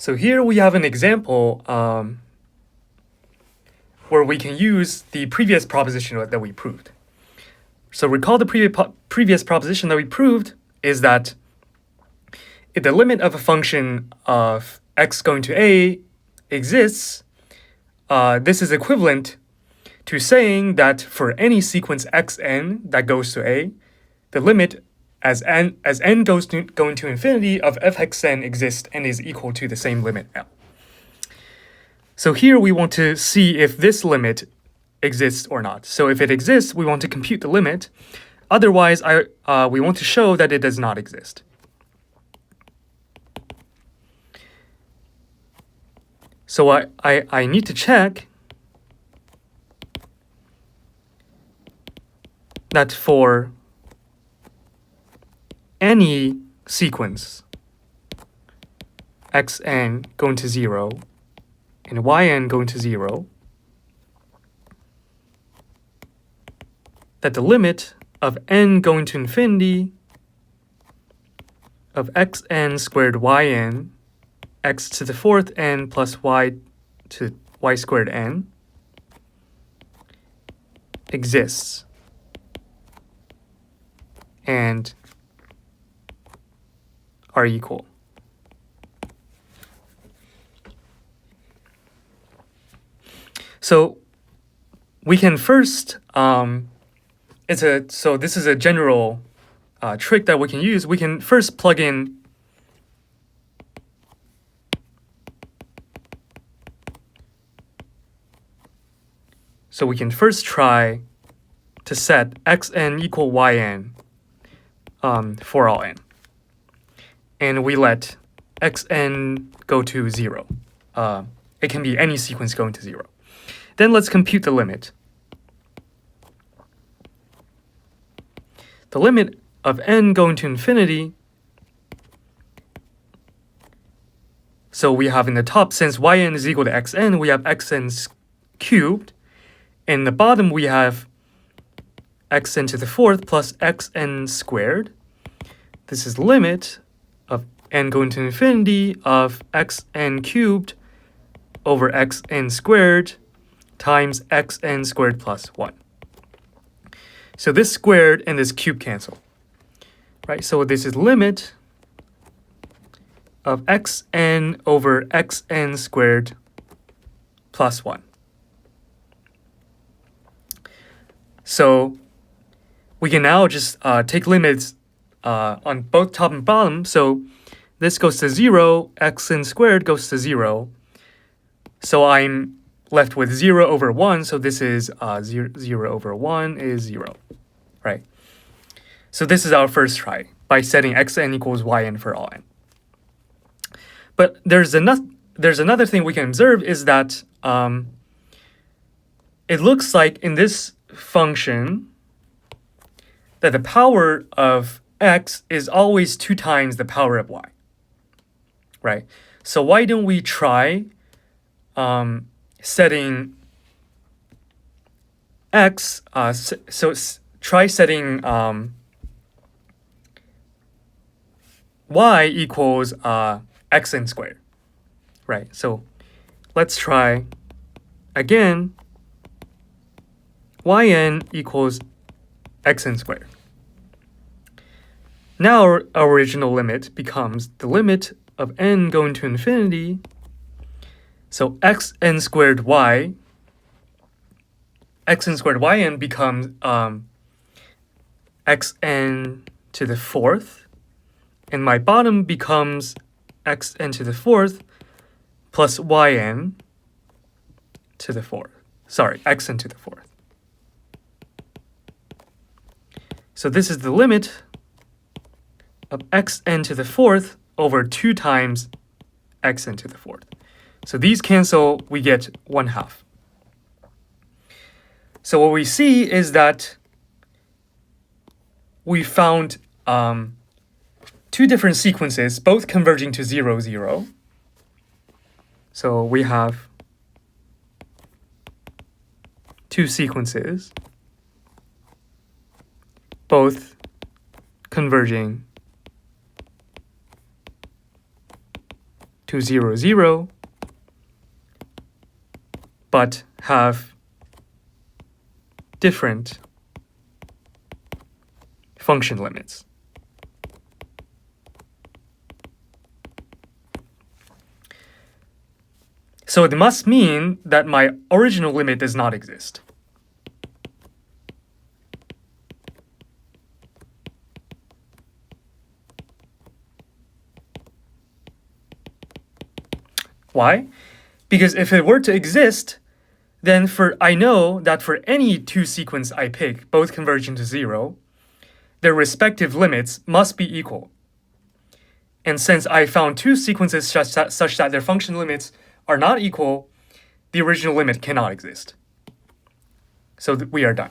So here we have an example where we can use the previous proposition that we proved. So recall the previous proposition that we proved is that if the limit of a function of x going to a exists, this is equivalent to saying that for any sequence xn that goes to a, the limit as n goes to going to infinity of f(n) exists and is equal to the same limit L. So here we want to see if this limit exists or not. So if it exists, we want to compute the limit. Otherwise, we want to show that it does not exist. So I need to check that for any sequence xn going to 0 and yn going to 0, that the limit of n going to infinity of xn squared yn x to the fourth n plus y to y squared n exists and are equal. So we can first, so this is a general trick that we can use. We can first plug in So we can first try to set xn equal yn for all n. And we let xn go to 0. It can be any sequence going to 0. Then let's compute the limit. The limit of n going to infinity, so we have in the top, since yn is equal to xn, we have xn cubed. In the bottom, we have xn to the fourth plus xn squared. This is limit of n going to infinity of xn cubed over xn squared times xn squared plus 1. So this squared and this cube cancel. Right? So this is limit of xn over xn squared plus 1. So we can now just take limits on both top and bottom. So this goes to 0, xn squared goes to 0. So I'm left with 0 over 1. So this is 0 over 1 is 0, right? So this is our first try by setting xn equals yn for all n. But there's another thing we can observe is that it looks like in this function that the power of x is always 2 times the power of y, right? So why don't we try setting x, try setting y equals xn squared, right? So let's try again yn equals xn squared. Now our original limit becomes the limit of n going to infinity. So xn squared yn becomes xn to the fourth, and my bottom becomes xn to the fourth plus yn to the fourth. Sorry, xn to the fourth. So this is the limit of xn to the fourth over 2 times xn to the fourth. So these cancel, we get 1/2. So what we see is that we found 2 different sequences, both converging to 0, 0. So we have 2 sequences, both converging to 0, 0, but have different function limits. So it must mean that my original limit does not exist. Why? Because if it were to exist, then I know that for any two sequence I pick, both converging to 0, their respective limits must be equal. And since I found two sequences such that their function limits are not equal, the original limit cannot exist. So we are done.